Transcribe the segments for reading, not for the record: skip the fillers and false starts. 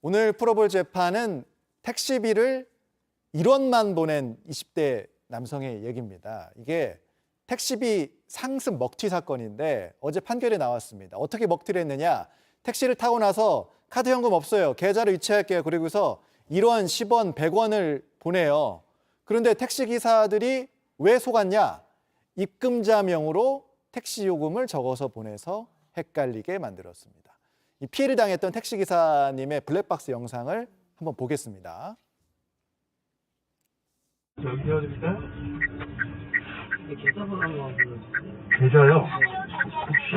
오늘 풀어볼 재판은 택시비를 1원만 보낸 20대 남성의 얘기입니다. 이게 택시비 상습 먹튀 사건인데 어제 판결이 나왔습니다. 어떻게 먹튀를 했느냐? 택시를 타고 나서 카드 현금 없어요. 계좌를 이체할게요. 그리고서 1원, 10원, 100원을 보내요. 그런데 택시기사들이 왜 속았냐? 입금자명으로 택시 요금을 적어서 보내서 헷갈리게 만들었습니다. 이 피해를 당했던 택시기사님의 블랙박스 영상을 한번 보겠습니다. 여기 세워드릴까요? 계좌번호 한번 불러주세요. 계좌요? 혹시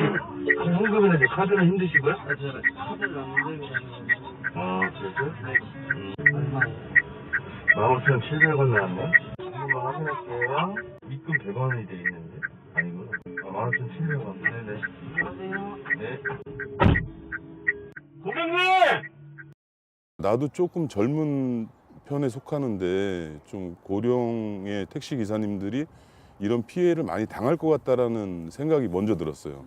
현금이나 이제 카드는 힘드시고요? 제가 카드를 안 들고 다니거든요. 아, 그래요? 네. 얼마예요? 15,700원 나왔네. 한번 확인할게요. 입금 100원이 돼 있는데. 아니구나. 15,700원. 네네. 안녕하세요. 네. 고객님! 나도 조금 젊은 편에 속하는데 좀 고령의 택시 기사님들이 이런 피해를 많이 당할 것 같다라는 생각이 먼저 들었어요.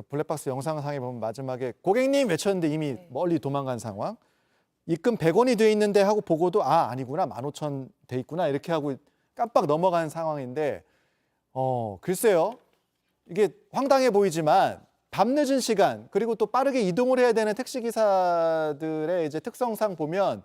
블랙박스 영상상에 보면 마지막에 고객님 외쳤는데 이미 멀리 도망간 상황. 입금 100원이 돼 있는데 하고 보고도 아니구나 15,000 돼 있구나 이렇게 하고 깜빡 넘어간 상황인데 글쎄요. 이게 황당해 보이지만 밤늦은 시간 그리고 또 빠르게 이동을 해야 되는 택시 기사들의 이제 특성상 보면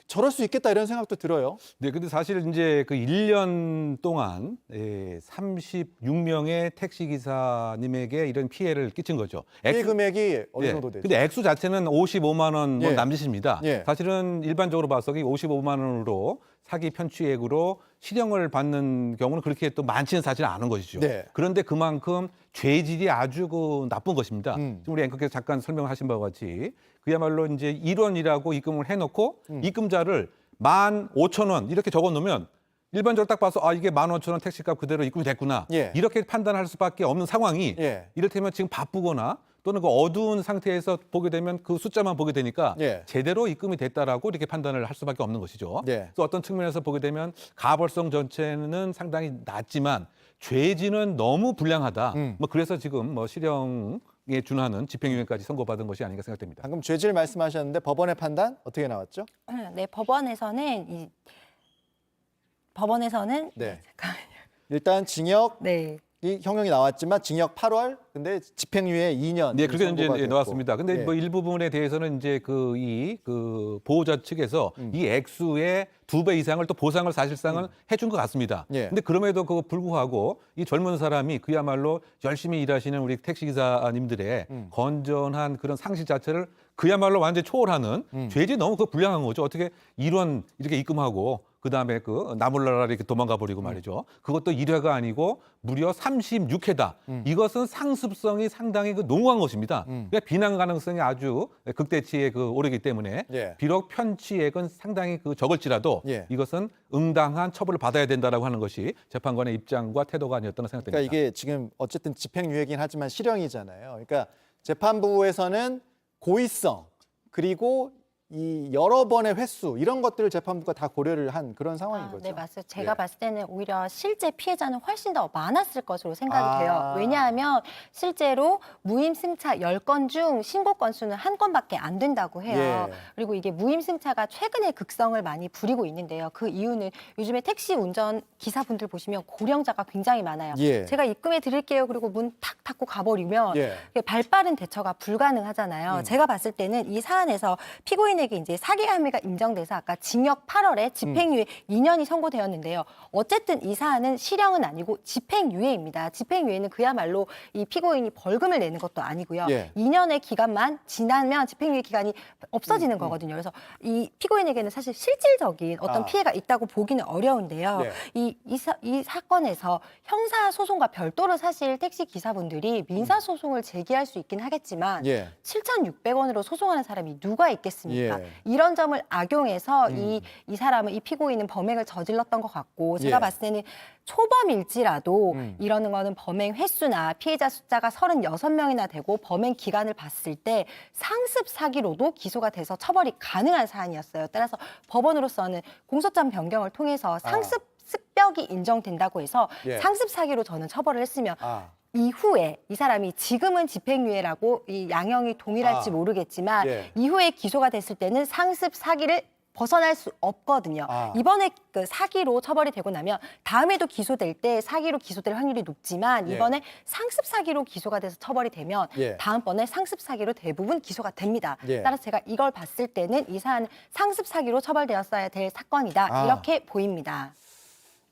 저럴 수 있겠다 이런 생각도 들어요. 네, 근데 사실 이제 그 1년 동안 36명의 택시 기사님에게 이런 피해를 끼친 거죠. 피해 금액이 어느 정도 되죠? 근데 액수 자체는 55만 원 예. 남짓입니다. 예. 사실은 일반적으로 봐서 55만 원으로 사기 편취액으로 실형을 받는 경우는 그렇게 또 많지는 사실 않은 것이죠. 네. 그런데 그만큼 죄질이 아주 나쁜 것입니다. 지금 우리 앵커께서 잠깐 설명하신 바와 같이 그야말로 이제 1원이라고 입금을 해놓고 입금자를 15,000원 이렇게 적어놓으면 일반적으로 딱 봐서 이게 15,000원 택시값 그대로 입금이 됐구나. 예. 이렇게 판단할 수밖에 없는 상황이 예. 이를테면 지금 바쁘거나 또는 그 어두운 상태에서 보게 되면 그 숫자만 보게 되니까 예. 제대로 입금이 됐다라고 이렇게 판단을 할 수밖에 없는 것이죠. 예. 그래서 어떤 측면에서 보게 되면 가벌성 전체는 상당히 낮지만 죄질은 너무 불량하다. 뭐 그래서 지금 뭐 실형에 준하는 집행유예까지 선고받은 것이 아닌가 생각됩니다. 방금 죄질 말씀하셨는데 법원의 판단 어떻게 나왔죠? 네, 법원에서는 네. 잠깐만요. 일단 징역 네. 이 형량이 나왔지만 징역 8월 근데 집행유예 2년. 네, 그렇게 이제 선고가 나왔습니다. 근데 됐고. 뭐 일부분에 대해서는 이제 그 보호자 측에서 이 액수의 2배 이상을 또 보상을 사실상은 해준 것 같습니다. 예. 근데 그럼에도 불구하고 이 젊은 사람이 그야말로 열심히 일하시는 우리 택시기사님들의 건전한 그런 상식 자체를 그야말로 완전히 초월하는 죄질이 너무 불량한 거죠. 어떻게 1원 이렇게 입금하고 그다음에 그 나몰라라 이렇게 도망가 버리고 말이죠. 그것도 1회가 아니고 무려 36회다. 이것은 상습성이 상당히 농후한 것입니다. 그러니까 비난 가능성이 아주 극대치에 오르기 때문에 예. 비록 편취액은 상당히 적을지라도 예. 이것은 응당한 처벌을 받아야 된다라고 하는 것이 재판관의 입장과 태도가 아니었던 생각됩니다. 그러니까 이게 지금 어쨌든 집행유예긴 하지만 실형이잖아요. 그러니까 재판부에서는 고의성 그리고 이 여러 번의 횟수 이런 것들을 재판부가 다 고려를 한 그런 상황인 거죠. 네, 맞아요. 제가 예. 봤을 때는 오히려 실제 피해자는 훨씬 더 많았을 것으로 생각이 돼요. 아. 왜냐하면 실제로 무임승차 10건 중 신고 건수는 1건밖에 안 된다고 해요. 예. 그리고 이게 무임승차가 최근에 극성을 많이 부리고 있는데요. 그 이유는 요즘에 택시 운전 기사분들 보시면 고령자가 굉장히 많아요. 예. 제가 입금해 드릴게요. 그리고 문 탁 닫고 가버리면 예. 발빠른 대처가 불가능하잖아요. 제가 봤을 때는 이 사안에서 피고인에게 이제 사기 혐의가 인정돼서 아까 징역 8월에 집행유예 2년이 선고되었는데요. 어쨌든 이 사안은 실형은 아니고 집행유예입니다. 집행유예는 그야말로 이 피고인이 벌금을 내는 것도 아니고요. 예. 2년의 기간만 지나면 집행유예 기간이 없어지는 거거든요. 그래서 이 피고인에게는 사실 실질적인 어떤 피해가 있다고 보기는 어려운데요. 예. 이 사건에서 형사소송과 별도로 사실 택시 기사분들이 민사소송을 제기할 수 있긴 하겠지만 예. 7,600원으로 소송하는 사람이 누가 있겠습니까? 예. 이런 점을 악용해서 이 사람은 이 피고인은 범행을 저질렀던 것 같고 제가 예. 봤을 때는 초범일지라도 이러는 거는 범행 횟수나 피해자 숫자가 36명이나 되고 범행 기간을 봤을 때 상습 사기로도 기소가 돼서 처벌이 가능한 사안이었어요. 따라서 법원으로서는 공소장 변경을 통해서 상습 습벽이 인정된다고 해서 예. 상습 사기로 저는 처벌을 했으면 아, 이후에 이 사람이 지금은 집행유예라고 이 양형이 동일할지 아. 모르겠지만 예. 이후에 기소가 됐을 때는 상습 사기를 벗어날 수 없거든요. 아. 이번에 그 사기로 처벌이 되고 나면 다음에도 기소될 때 사기로 기소될 확률이 높지만 예. 이번에 상습 사기로 기소가 돼서 처벌이 되면 예. 다음번에 상습 사기로 대부분 기소가 됩니다. 예. 따라서 제가 이걸 봤을 때는 이 사안은 상습 사기로 처벌되었어야 될 사건이다. 아. 이렇게 보입니다.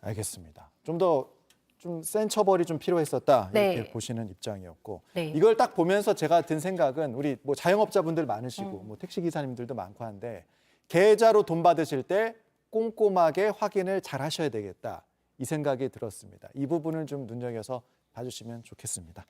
알겠습니다. 좀 더 좀 센 처벌이 좀 필요했었다 이렇게 네. 보시는 입장이었고 네. 이걸 딱 보면서 제가 든 생각은 우리 뭐 자영업자분들 많으시고 뭐 택시 기사님들도 많고 한데 계좌로 돈 받으실 때 꼼꼼하게 확인을 잘 하셔야 되겠다 이 생각이 들었습니다. 이 부분을 좀 눈여겨서 봐주시면 좋겠습니다.